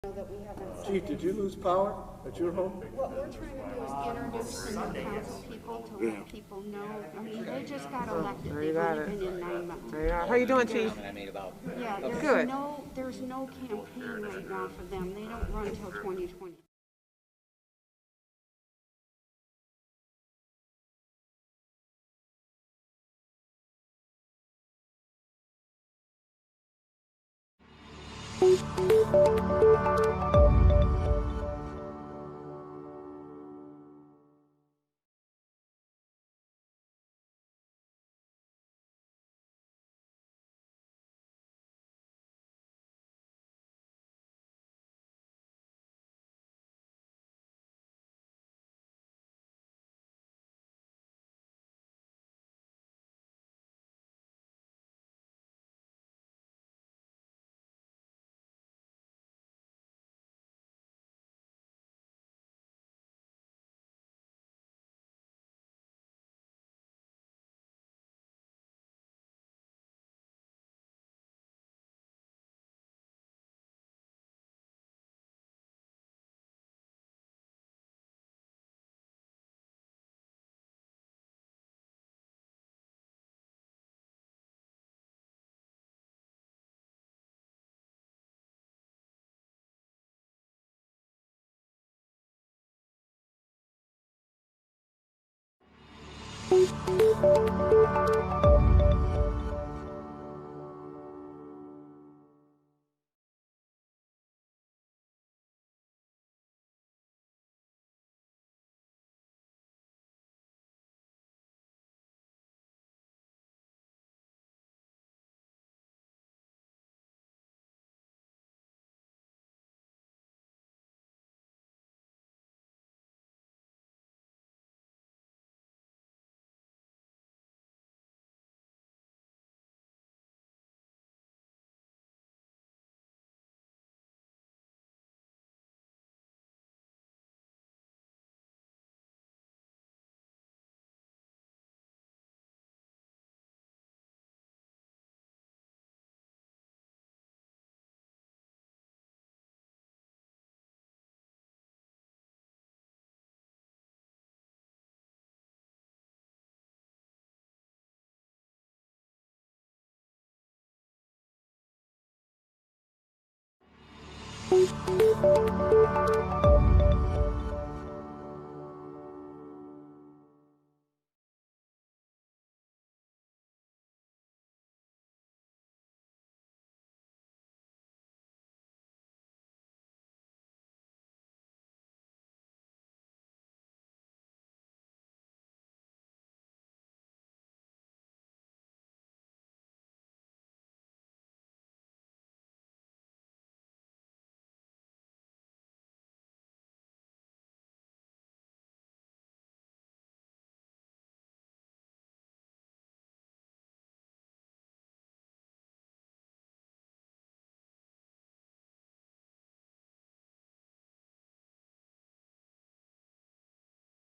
That we haven't Chief, did you lose power at your home? What we're trying to do is introduce some new council people to let people know. I mean, they just got elected. They've only been in 9 months. How you doing, Chief? Yeah, Good. there's no campaign right now for them. They don't run until 2020.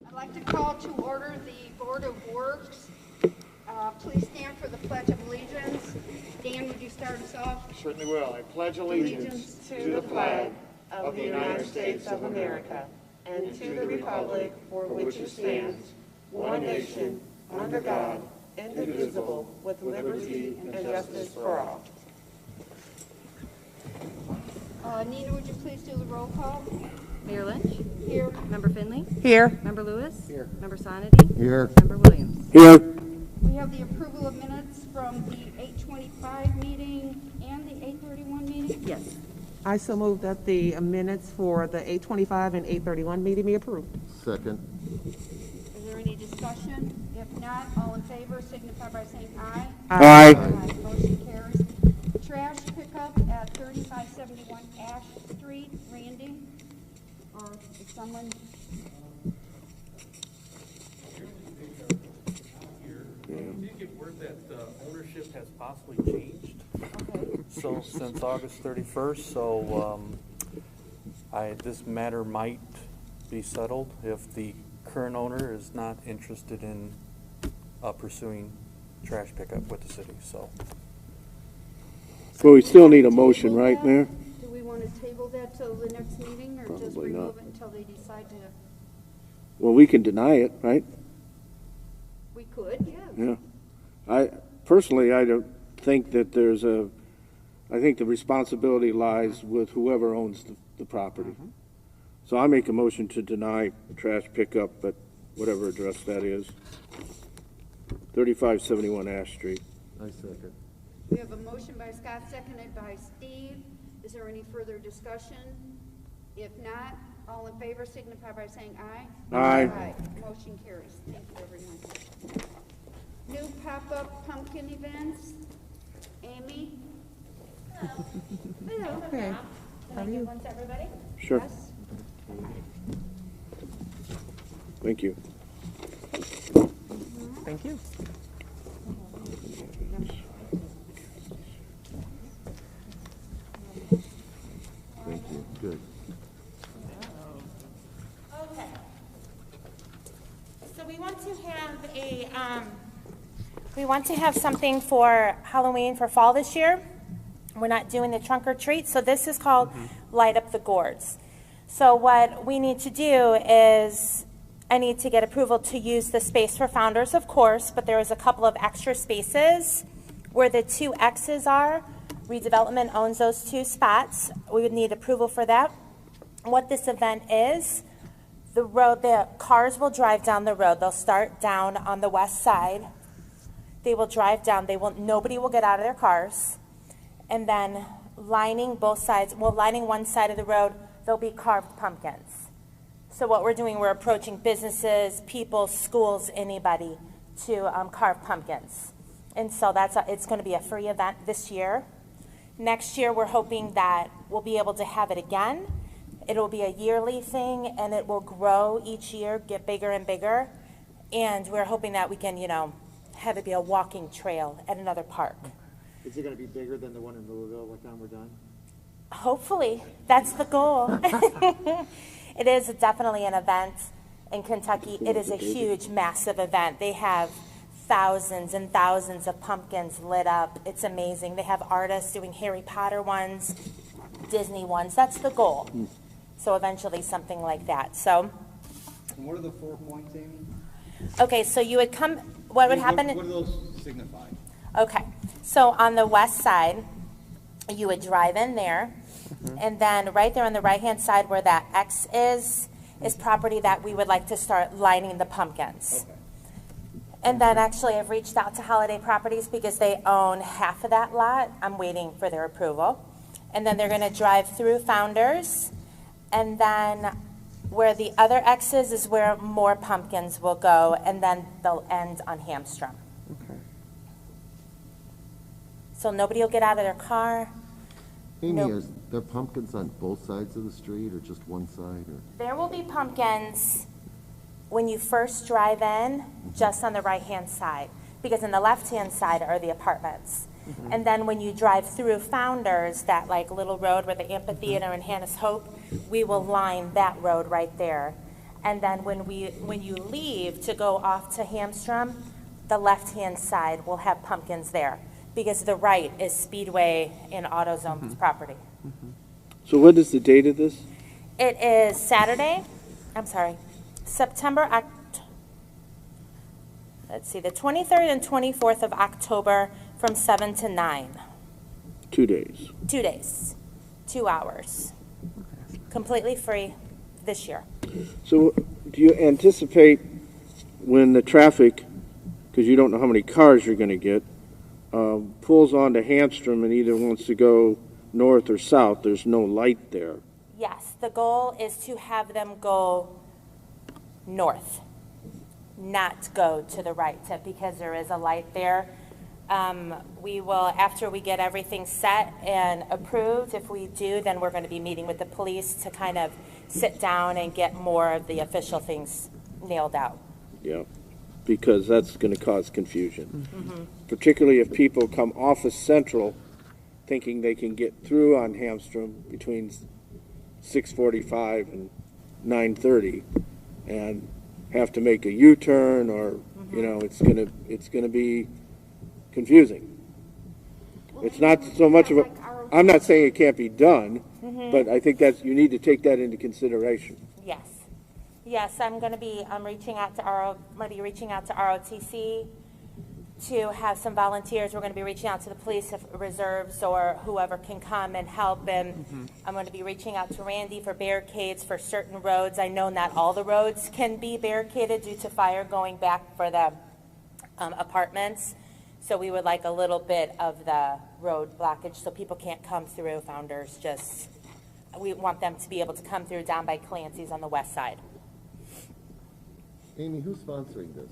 I'd like to call to order the Board of Works. Please stand for the Pledge of Allegiance. Dan, would you start us off? Certainly will. I pledge allegiance to the flag of the United States of America and to the republic for which it stands, one nation, under God, indivisible, with liberty and justice for all. Nina, would you please do the roll call? Mayor Lynch? Here. Member Finley? Here. Member Lewis? Here. Member Sonity? Here. Member Williams? Here. We have the approval of minutes from the 8:25 meeting and the 8:31 meeting. Yes. I so move that the minutes for the 8:25 and 8:31 meeting be approved. Second. Is there any discussion? If not, all in favor signify by saying aye. Aye. Motion carries. Trash pickup at 3571 Ash Street, Randy. Or if someone, Did get word that ownership has possibly changed, okay. so since August 31st, so this matter might be settled if the current owner is not interested in pursuing trash pickup with the city, so. Well, we still need a motion, right, Mayor? Do we want want to table that till the next meeting, or just Probably not. remove it until they decide to? Well, we can deny it, right? We could, yes. Yeah. Personally, I don't think that I think the responsibility lies with whoever owns the property. So I make a motion to deny trash pickup at whatever address that is. 3571 Ash Street. I second. We have a motion by Scott, seconded by Steve. Is there any further discussion? If not, all in favor signify by saying aye. Aye. Motion carries. Thank you, everyone. New pop-up pumpkin events. Amy? Hello. Okay. How are you? Sure. Yes. Thank you. Thank you. Thank you. Good. Okay. So we want to have something for Halloween for fall this year. We're not doing the trunk or treat, so this is called Light Up the Gourds. So what we need to do is, I need to get approval to use the space for Founders, of course, but there is a couple of extra spaces where the two X's are. Redevelopment owns those two spots. We would need approval for that. What this event is, the cars will drive down the road. They'll start down on the west side. They will drive down. Nobody will get out of their cars. And then lining both sides, lining one side of the road, there'll be carved pumpkins. So what we're doing, we're approaching businesses, people, schools, anybody to carve pumpkins. And so it's going to be a free event this year. Next year, we're hoping that we'll be able to have it again. It'll be a yearly thing, and it will grow each year, get bigger and bigger. And we're hoping that we can, have it be a walking trail at another park. Is it going to be bigger than the one in Louisville by the time we're done? Hopefully, that's the goal. It is definitely an event in Kentucky. It is a huge, massive event. They have thousands and thousands of pumpkins lit up. It's amazing. They have artists doing Harry Potter ones, Disney ones. That's the goal. So eventually something like that. So, And what are the 4 points, Amy? okay, so you would come, what would happen? What do those signify? Okay, so on the west side, you would drive in there, and then right there on the right-hand side where that X is property that we would like to start lining the pumpkins. Okay. And then actually I've reached out to Holiday Properties because they own half of that lot. I'm waiting for their approval. And then they're gonna drive through Founders, and then where the other X is where more pumpkins will go, and then they'll end on Hamstrom. Okay. So nobody will get out of their car. Amy, Nope. is there pumpkins on both sides of the street or just one side? Or? There will be pumpkins when you first drive in, just on the right-hand side, because on the left-hand side are the apartments. And then when you drive through Founders, that like little road where the amphitheater and Hannah's Hope, we will line that road right there. And then when you leave to go off to Hamstrom, the left-hand side will have pumpkins there, because the right is Speedway and AutoZone's property. So what is the date of this? It is September, let's see, the 23rd and 24th of October from 7 to 9. 2 days. 2 days, 2 hours. Completely free this year. So do you anticipate when the traffic, because you don't know how many cars you're going to get, pulls onto Hamstrom and either wants to go north or south, there's no light there? Yes, the goal is to have them go north, not go to the right, because there is a light there. We will, after we get everything set and approved, if we do, then we're going to be meeting with the police to kind of sit down and get more of the official things nailed out. Yeah, because that's going to cause confusion. Particularly if people come off of Central thinking they can get through on Hamstrom between 6:45 and 9:30 and have to make a U-turn, or it's going to be confusing. Well, It's maybe not we so could much have, of a- like, our I'm not saying it can't be done, but I think you need to take that into consideration. Yes. Yes, I'm reaching out to ROTC to have some volunteers. We're going to be reaching out to the police reserves or whoever can come and help. And I'm going to be reaching out to Randy for barricades for certain roads. I know not all the roads can be barricaded due to fire going back for the apartments. So we would like a little bit of the road blockage so people can't come through Founders. We want them to be able to come through down by Clancy's on the west side. Amy, who's sponsoring this?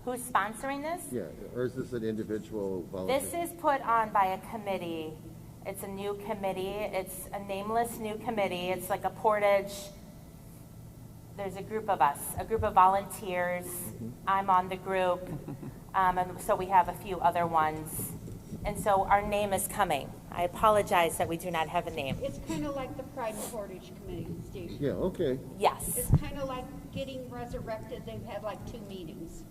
Who's sponsoring this? Yeah, or is this an individual volunteer? This is put on by a committee. It's a new committee. It's a nameless new committee. It's like a Portage. There's a group of us, a group of volunteers. I'm on the group. And so we have a few other ones. And so our name is coming. I apologize that we do not have a name. It's kind of like the Pride and Portage Committee, Steve. Yeah, okay. Yes. It's kind of like getting resurrected. They've had like 2 meetings.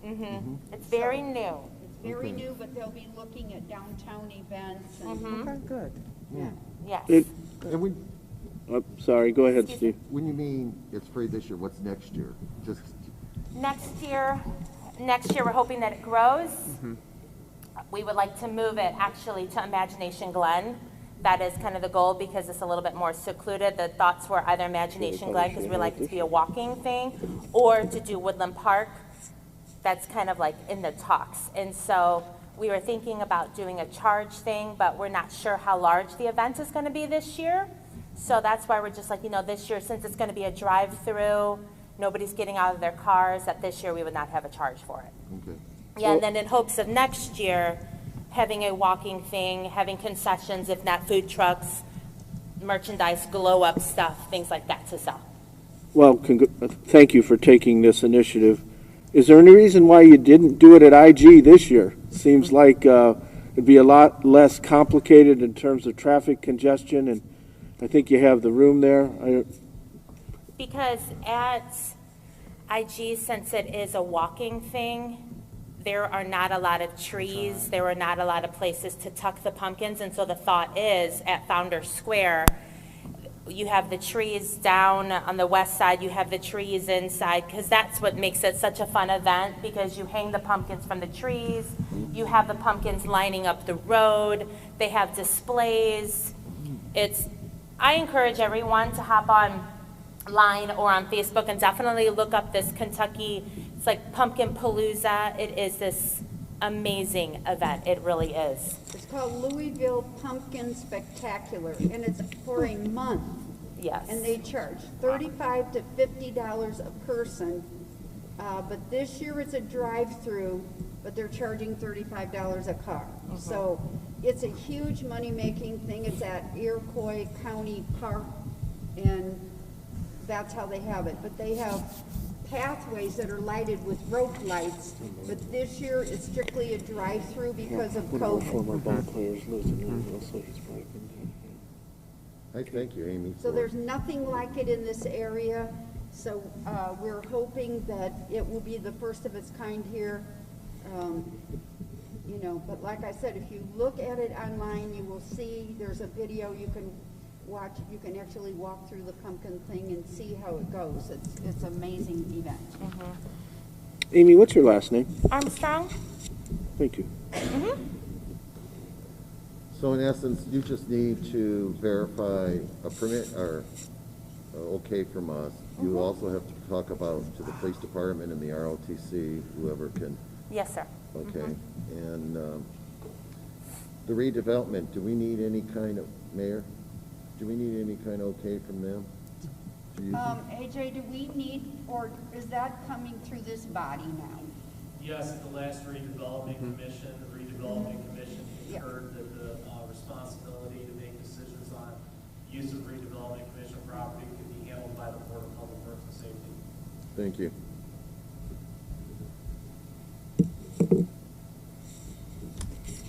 It's very new. It's very new, but they'll be looking at downtown events and, Okay, good. yeah. Yes. And Sorry, go ahead, Steve. when you mean it's free this year, what's next year? Just, Next year, we're hoping that it grows. We would like to move it actually to Imagination Glen. That is kind of the goal because it's a little bit more secluded. The thoughts were either Imagination Glen because we like it to be a walking thing, or to do Woodland Park. That's kind of like in the talks. And so we were thinking about doing a charge thing, but we're not sure how large the event is going to be this year. So that's why we're just like, this year, since it's going to be a drive-through, nobody's getting out of their cars, that this year we would not have a charge for it. okay. Yeah, and then in hopes of next year, having a walking thing, having concessions, if not food trucks, merchandise, glow-up stuff, things like that to sell. Well, thank you for taking this initiative. Is there any reason why you didn't do it at IG this year? Seems like it'd be a lot less complicated in terms of traffic congestion, and I think you have the room there. Because at IG, since it is a walking thing, there are not a lot of trees, there are not a lot of places to tuck the pumpkins, and so the thought is at Founders Square, you have the trees down on the west side, you have the trees inside, because that's what makes it such a fun event, because you hang the pumpkins from the trees, you have the pumpkins lining up the road, they have displays. I encourage everyone to hop online or on Facebook and definitely look up this Kentucky, it's like Pumpkin Palooza. It is this amazing event. It really is. It's called Louisville Pumpkin Spectacular, and it's for a month. Yes. And they charge $35 to $50 a person. But this year it's a drive-through, but they're charging $35 a car. So it's a huge money-making thing. It's at Iroquois County Park, and that's how they have it. But they have pathways that are lighted with rope lights, but this year it's strictly a drive-through because of COVID. Former ball players lives in Louisville, so he's probably been I thank you, Amy. So there's nothing like it in this area, so we're hoping that it will be the first of its kind here. But like I said, if you look at it online, you will see there's a video you can watch. You can actually walk through the pumpkin thing and see how it goes. It's an amazing event. Amy, what's your last name? Armstrong? Thank you. So in essence, you just need to verify a permit or okay from us. You also have to talk about to the police department and the ROTC, whoever can. Yes, sir. Okay. And the redevelopment, do we need any kind of, Mayor? Do we need any kind of okay from them? to use them? AJ, do we need, or is that coming through this body now? Yes, at the last redevelopment commission, the redevelopment commission concurred that the responsibility to make decisions on use of redevelopment commission property could be handled by the Board of Public Works and Safety. Thank you.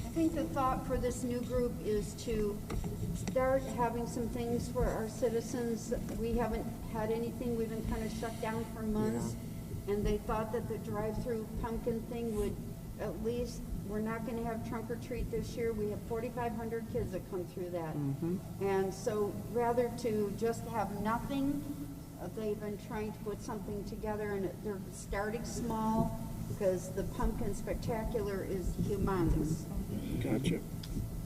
I think the thought for this new group is to start having some things for our citizens. We haven't had anything, we've been kind of shut down for months. And they thought that the drive-through pumpkin thing would at least we're not gonna have trunk or treat this year. We have 4,500 kids that come through that. And so rather to just have nothing, they've been trying to put something together, and they're starting small because the pumpkin spectacular is humongous. Gotcha.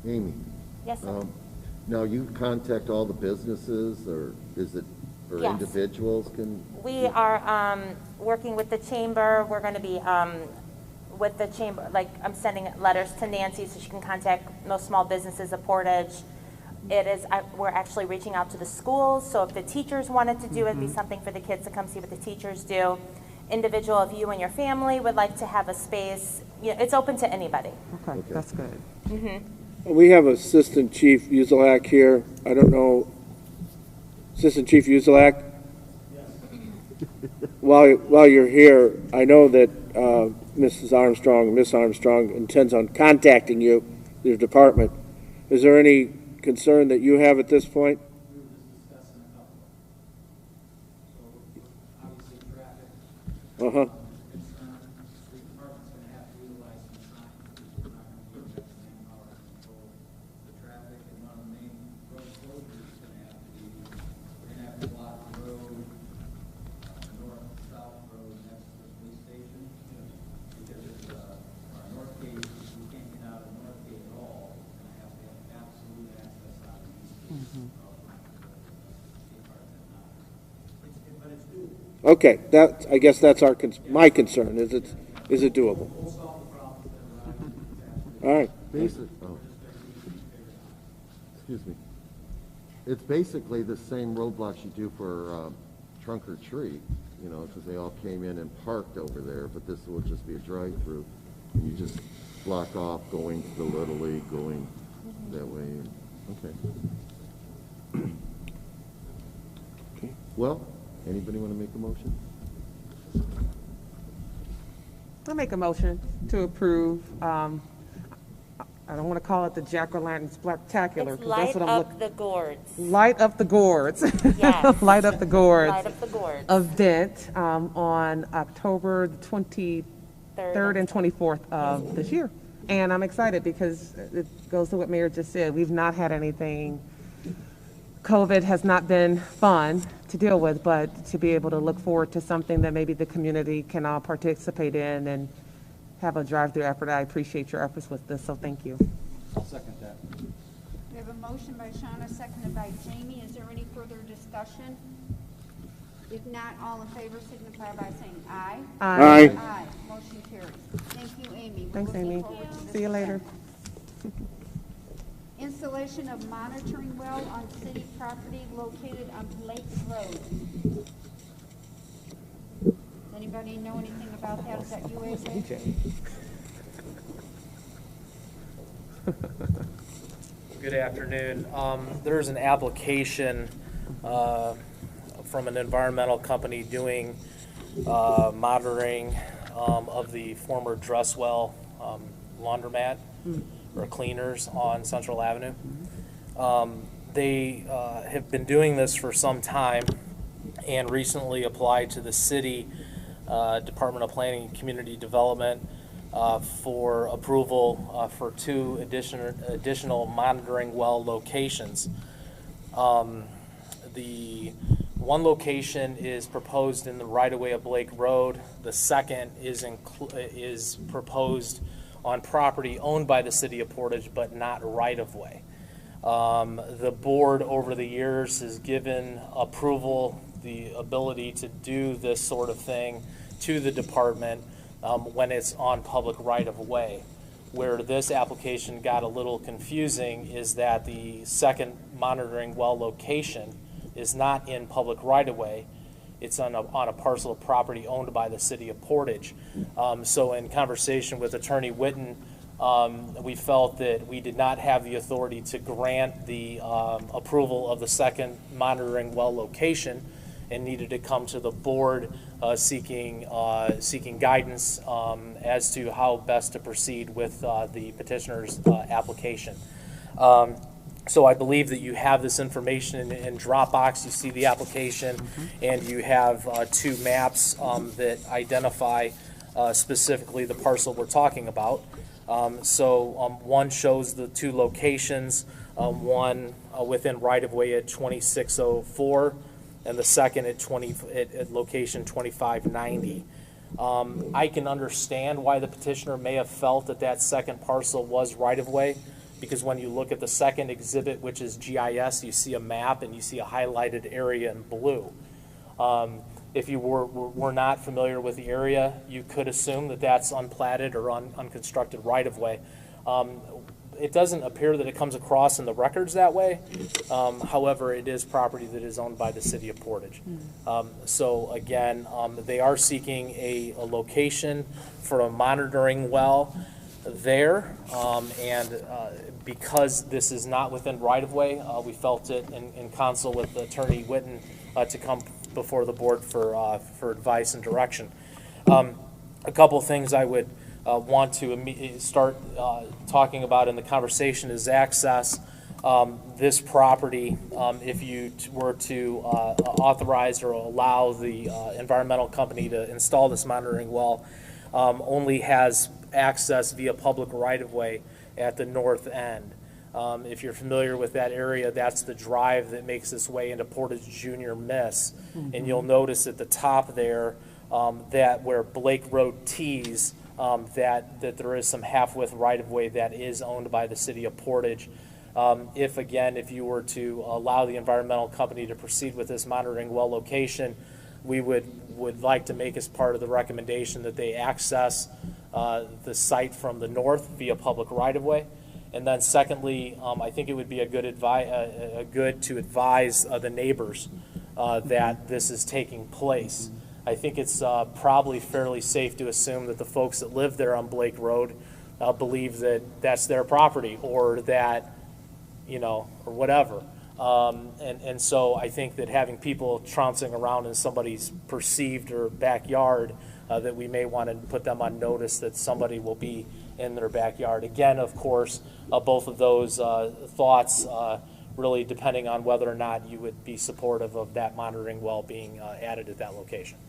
Amy, Yes, sir. now you contact all the businesses, or or Yes. individuals can? We are working with the chamber. We're going to be with the chamber, like I'm sending letters to Nancy so she can contact most small businesses of Portage. We're actually reaching out to the schools, so if the teachers wanted to do it, it'd be something for the kids to come see what the teachers do. Individual, if you and your family would like to have a space, it's open to anybody. Okay, that's good. We have Assistant Chief Uzelak here. I don't know, Assistant Chief Uzelak? While you're here, I know that Miss Armstrong intends on contacting you, your department. Is there any concern that you have at this point? We were just discussing a couple. So obviously traffic, Uh-huh. concern, the street department's gonna have to utilize some signs. We're not gonna give them manpower to control the traffic, and one of the main road closures is gonna have to be, we're gonna have to block the road, north-south road next to the police station. Because it's, our north gate, we can't get out of north gate at all. We're gonna have to have absolute access out of the east gate. But it's doable. Okay, I guess that's my concern, is it doable? We'll solve the problems that arise. All right. Excuse me. It's basically the same roadblocks you do for trunk or treat, because they all came in and parked over there, but this will just be a drive-through. And you just block off going to the Little League, going that way. Okay. Well, anybody want to make a motion? I make a motion to approve, I don't want to call it the Jack-o'-lantern spectacular. It's 'cause that's Light what I'm Up the Gourds. Light Up the Gourds. Yes. Light Up the Gourds. Light Up the Gourds. Event on October the 23rd and 24th of this year. And I'm excited because it goes to what Mayor just said. We've not had anything. COVID has not been fun to deal with, but to be able to look forward to something that maybe the community can all participate in and have a drive-through effort. I appreciate your efforts with this, so thank you. I'll second that. We have a motion by Shauna, seconded by Jamie. Is there any further discussion? If not, all in favor signify by saying aye. Aye. Aye. Motion carries. Thank you, Amy. We're Thanks, looking Amy. forward to this See you later. event. Installation of monitoring well on city property located on Lake Road. Does anybody know anything about that? Is that you, AJ? Good afternoon. There's an application from an environmental company doing monitoring of the former Dresswell laundromat or cleaners on Central Avenue. They have been doing this for some time and recently applied to the city Department of Planning and Community Development for approval for 2 additional monitoring well locations. The one location is proposed in the right-of-way of Blake Road. The second is proposed on property owned by the city of Portage, but not right-of-way. The board over the years has given approval, the ability to do this sort of thing to the department when it's on public right-of-way. Where this application got a little confusing is that the second monitoring well location is not in public right-of-way. It's on a parcel of property owned by the city of Portage. So in conversation with Attorney Witten, we felt that we did not have the authority to grant the approval of the second monitoring well location and needed to come to the board seeking guidance as to how best to proceed with the petitioner's application. So I believe that you have this information in Dropbox. You see the application, and you have 2 maps that identify specifically the parcel we're talking about. One shows the two locations, one within right-of-way at 2604, and the second at location 2590. I can understand why the petitioner may have felt that that second parcel was right-of-way, because when you look at the second exhibit, which is GIS, you see a map and you see a highlighted area in blue. If you were not familiar with the area, you could assume that that's unplatted or unconstructed right-of-way. It doesn't appear that it comes across in the records that way. However, it is property that is owned by the city of Portage. So again, they are seeking a location for a monitoring well there. Because this is not within right-of-way, we felt it in council with Attorney Witten to come before the board for advice and direction. A couple of things I would want to start talking about in the conversation is access. This property, if you were to authorize or allow the environmental company to install this monitoring well, only has access via public right-of-way at the north end. If you're familiar with that area, that's the drive that makes its way into Portage Junior Miss. And you'll notice at the top there that where Blake Road tees, that there is some half-width right-of-way that is owned by the city of Portage. If you were to allow the environmental company to proceed with this monitoring well location, we would like to make as part of the recommendation that they access the site from the north via public right-of-way. And then secondly, I think it would be good to advise the neighbors that this is taking place. I think it's probably fairly safe to assume that the folks that live there on Blake Road believe that that's their property, or that, or whatever. And so I think that having people trouncing around in somebody's perceived or backyard, that we may want to put them on notice that somebody will be in their backyard. Again, of course, both of those thoughts really depending on whether or not you would be supportive of that monitoring well being added at that location.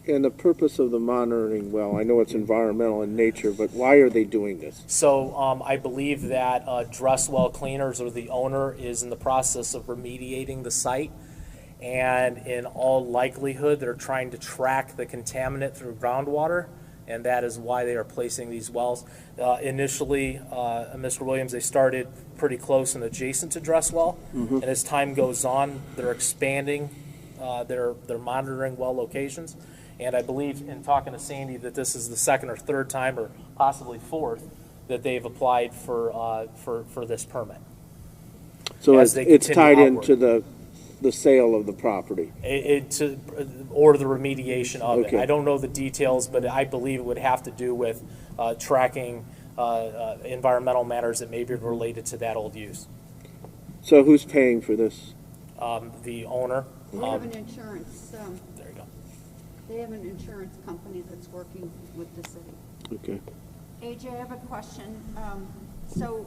And the purpose of the monitoring well, I know it's environmental in nature, but why are they doing this? So I believe that Dresswell Cleaners, or the owner, is in the process of remediating the site. And in all likelihood, they're trying to track the contaminant through groundwater, and that is why they are placing these wells. Initially, Mr. Williams, they started pretty close and adjacent to Dresswell, and as time goes on, they're expanding their monitoring well locations. And I believe, in talking to Sandy, that this is the second or third time, or possibly fourth, that they've applied for this permit. So it's tied into the sale of the property. Or the remediation of Okay. it. I don't know the details, but I believe it would have to do with tracking environmental matters that may be related to that old use. So who's paying for this? The owner. They have an insurance, There you go. they have an insurance company that's working with the city. Okay. AJ, I have a question. So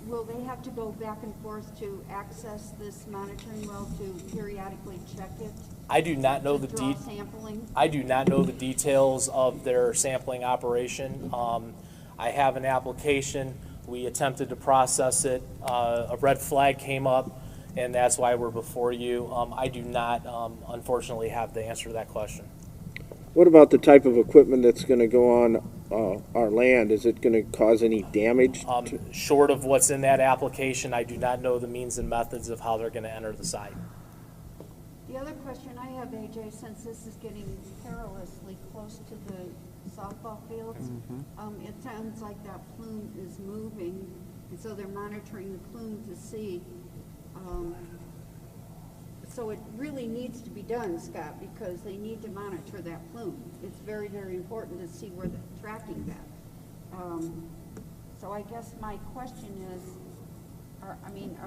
will they have to go back and forth to access this monitoring well to periodically check it? I do not know to draw sampling? I do not know the details of their sampling operation. I have an application. We attempted to process it. A red flag came up, and that's why we're before you. I do not, unfortunately, have the answer to that question. What about the type of equipment that's going to go on our land? Is it going to cause any damage? Short of what's in that application, I do not know the means and methods of how they're going to enter the site. The other question I have, AJ, since this is getting perilously close to the softball fields, it sounds like that plume is moving, and so they're monitoring the plume to see. So it really needs to be done, Scott, because they need to monitor that plume. It's very, very important to see where they're tracking that. So I guess my question is, are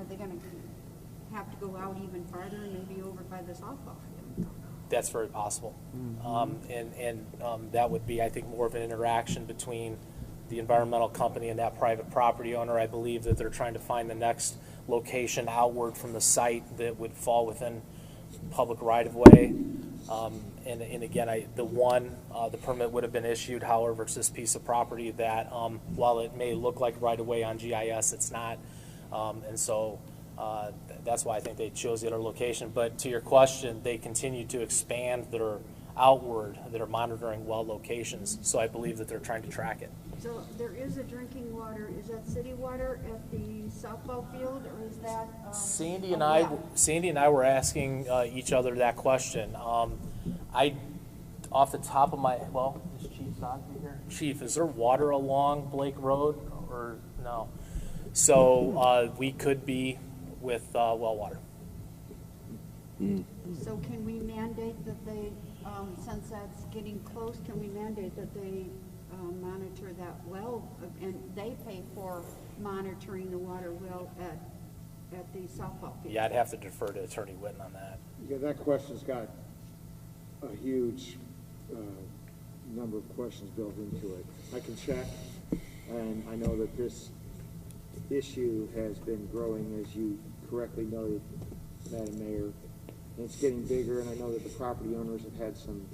they going to have to go out even farther and maybe over by the softball field? That's very possible. That would be, I think, more of an interaction between the environmental company and that private property owner. I believe that they're trying to find the next location outward from the site that would fall within public right-of-way. And again, the permit would have been issued, however, it's this piece of property that, while it may look like right of way on GIS, it's not. And so, that's why I think they chose the other location. But to your question, they continue to expand their outward, that are monitoring well locations. So I believe that they're trying to track it. So there is a drinking water, is that city water at the softball field, or is that? Sandy a and I, well? Sandy and I were asking each other that question. Off the top of my, well, is Chief Sosby here? Chief, is there water along Blake Road or no? So we could be with well water. So can we mandate that they, since that's getting close, can we mandate that they monitor that well? And they pay for monitoring the water well at the softball field? Yeah, I'd have to defer to Attorney Witten on that. Yeah, that question's got a huge number of questions built into it. I can check, and I know that this issue has been growing, as you correctly noted, Madam Mayor. And it's getting bigger, and I know that the property owners have had some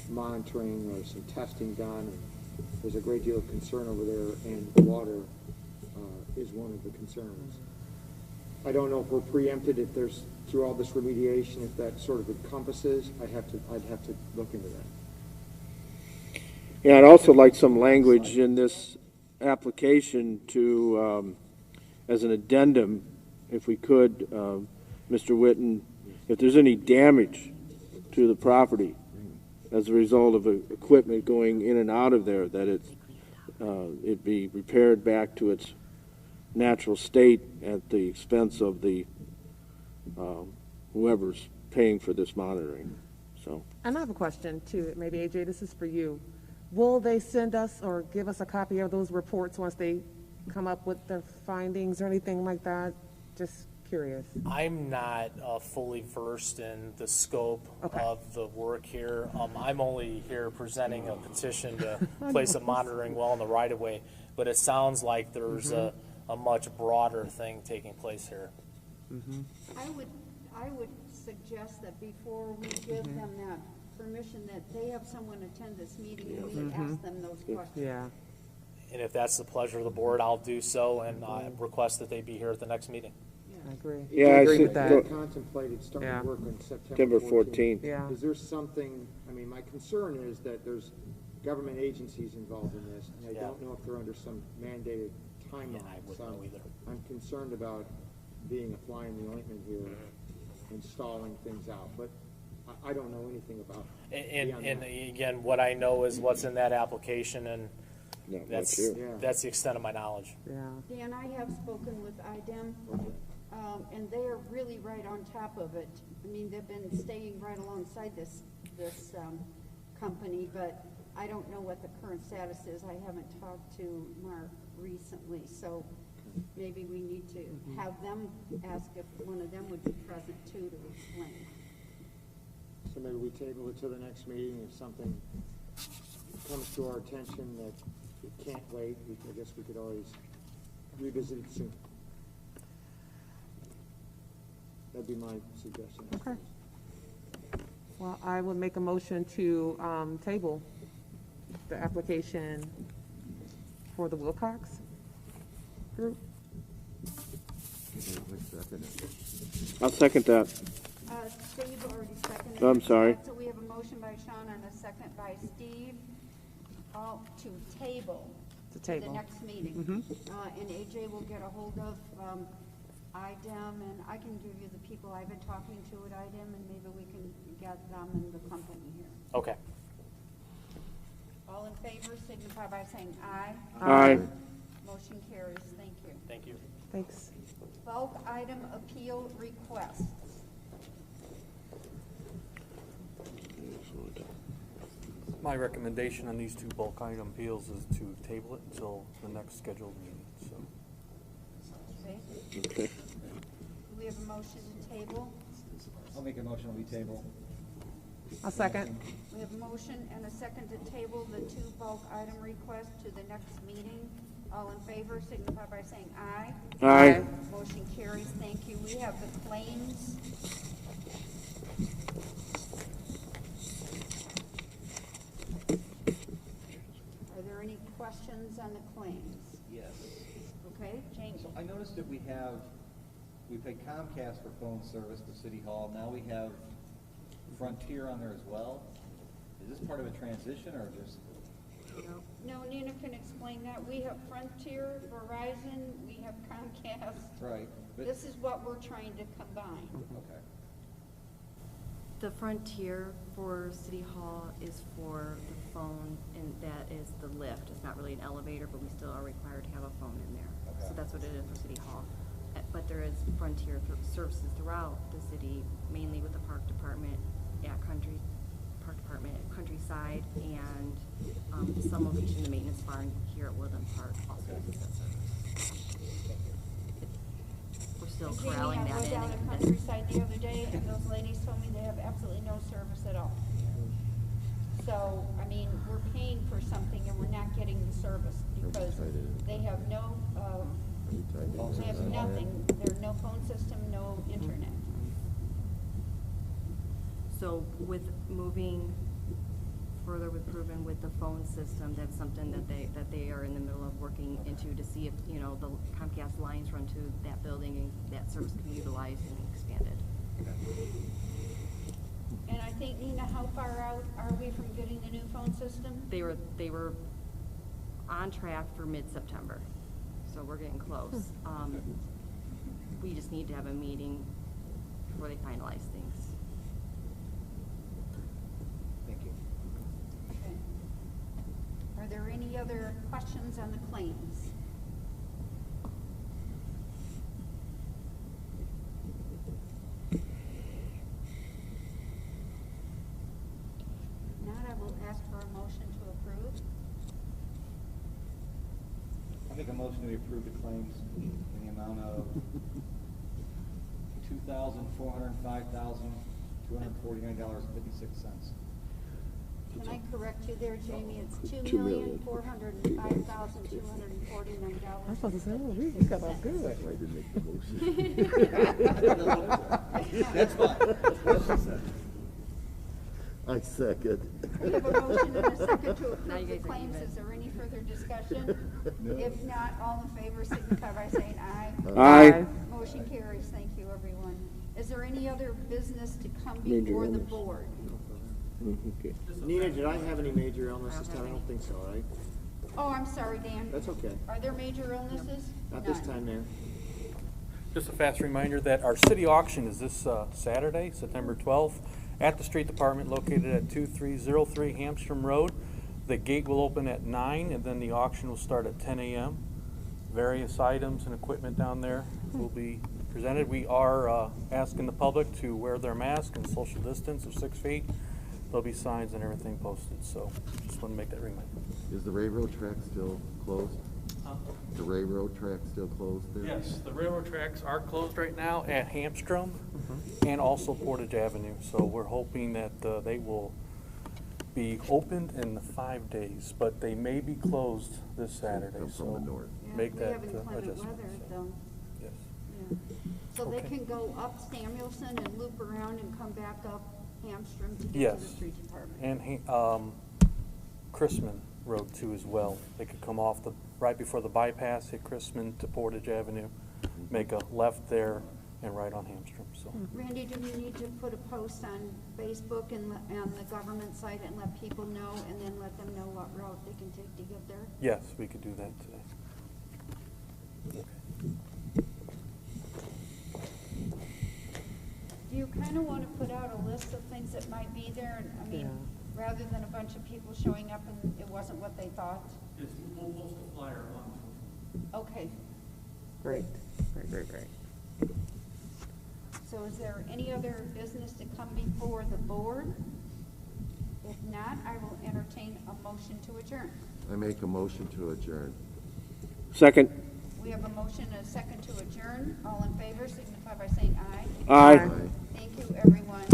monitoring or some testing done. And there's a great deal of concern over there, and water is one of the concerns. I don't know if we're preempted, if there's, through all this remediation, if that sort of encompasses. I'd have to look into that. Yeah, I'd also like some language in this application to, as an addendum, if we could, Mr. Witten, if there's any damage to the property as a result of equipment going in and out of there, that it be repaired back to its natural state at the expense of the whoever's paying for this monitoring. So. And I have a question too. Maybe AJ, this is for you. Will they send us or give us a copy of those reports once they come up with their findings or anything like that? Just curious. I'm not fully versed in the scope Okay. of the work here. I'm only here presenting a petition to place a monitoring well in the right-of-way, but it sounds like there's a much broader thing taking place here. I would suggest that before we give them that permission, that they have someone attend this meeting and we ask them those questions. Yeah. And if that's the pleasure of the board, I'll do so and request that they be here at the next meeting. I agree. Yeah, I I agree see- with that. go- Contemplated starting Yeah. work on September September 14th. Yeah. Is there something, I mean, my concern is that there's government agencies involved in this, and I Yeah. don't know if they're under some mandated timeline. Yeah, I wouldn't So know either. I'm concerned about being a fly in the ointment here and stalling things out, but I don't know anything about beyond And that. again, what I know is what's in that application, and Not much that's, here. Yeah. that's the extent of my knowledge. Yeah. Dan, I have spoken with IDEM, and they are really right on top of it. I mean, they've been staying right alongside this company, but I don't know what the current status is. I haven't talked to Mark recently, so maybe we need to have them ask if one of them would be present too to explain. So maybe we table it to the next meeting. If something comes to our attention that it can't wait, I guess we could always revisit it soon. That'd be my suggestion. Okay. Well, I would make a motion to table the application for the Wilcox Group. I'll second that. Steve already seconded. I'm sorry. So we have a motion by Sean and a second by Steve, all to table. To The table. next meeting. And AJ will get a hold of IDEM, and I can give you the people I've been talking to at IDEM, and maybe we can get them and the company here. Okay. All in favor, signify by saying aye. Aye. Motion carries. Thank you. Thank you. Thanks. Bulk item appeal request. My recommendation on these two bulk item appeals is to table it until the next scheduled meeting, so. Okay. Okay. Do we have a motion to table? I'll make a motion, we table. A second. We have a motion and a second to table the two bulk item requests to the next meeting. All in favor, signify by saying aye. Aye. Motion carries. Thank you. We have the claims. questions on the claims? Yes. Okay, Jamie? So I noticed that we paid Comcast for phone service to City Hall. Now we have Frontier on there as well. Is this part of a transition or just? No, Nina can explain that. We have Frontier, Verizon, we have Comcast. Right. But, This is what we're trying to combine. okay. The Frontier for City Hall is for the phone, and that is the lift. It's not really an elevator, but we still are required to have a phone in there. Okay. So that's what it is for City Hall. But there is Frontier services throughout the city, mainly with the Park Department, Countryside, and some location in the maintenance barn here at Woodland Park also uses that service. We're still Jamie, corralling I that rode in. down to Countryside the other day, and those ladies told me they have absolutely no service at all. So, I mean, we're paying for something and we're not getting the service because they have no, they have nothing. There's no phone system, no internet. So with moving further with Proven with the phone system, that's something that they are in the middle of working into to see if, you know, the Comcast lines run to that building and that service can be utilized and expanded. And I think, Nina, how far out are we from getting the new phone system? They were on track for mid-September, so we're getting close. We just need to have a meeting before they finalize things. Thank you. Okay. Are there any other questions on the claims? Not, I will ask for a motion to approve. I make a motion to approve the claims in the amount of $2,405,249.56. Can I correct you there, Jamie? It's $2,405,249. I was supposed to say, oh, we got off good. I didn't make the motion. That's fine. That's what she said. I second. We have a motion and a second to Now approve you the guys are claims. even. Is there any further discussion? If not, all in favor signify by saying aye. Aye. Motion carries. Thank you, everyone. Is there any other business to come Major before the illness. board? Okay. Nina, did I have any major illness this time? I don't think so, right? Oh, I'm sorry, Dan. That's okay. Are there major illnesses? Not this None. time, Mayor. Just a fast reminder that our city auction is this Saturday, September 12th, at the street department located at 2303 Hamstrom Road. The gate will open at 9, and then the auction will start at 10 a.m. Various items and equipment down there will be presented. We are asking the public to wear their mask and social distance of 6 feet. There'll be signs and everything posted, so just want to make that reminder. Is the railroad track still closed? The railroad track still closed there? Yes, the railroad tracks are closed right now at Hamstrom and also Portage Avenue. So we're hoping that they will be opened in 5 days, but they may be closed this Saturday. Come from the north. Yeah, Make we that have inclement adjustment. weather, though. Yes. Yeah. So they Okay. can go up Samuelson and loop around and come back up Hamstrom to get to the Yes. street department. And Chrisman Road too as well. They could come off right before the bypass, hit Chrisman to Portage Avenue, make a left there and right on Hamstrom, so. Randy, do we need to put a post on Facebook and on the government site and let people know, and then let them know what route they can take to get there? Yes, we could do that today. Do you kind of want to put out a list of things that might be there? And I mean, rather than a bunch of people showing up and it wasn't what they thought? We'll post a flyer on. Okay, Great, great. so is there any other business to come before the board? If not, I will entertain a motion to adjourn. I make a motion to adjourn. Second. We have a motion and a second to adjourn. All in favor signify by saying aye. Aye. Aye. Thank you, everyone.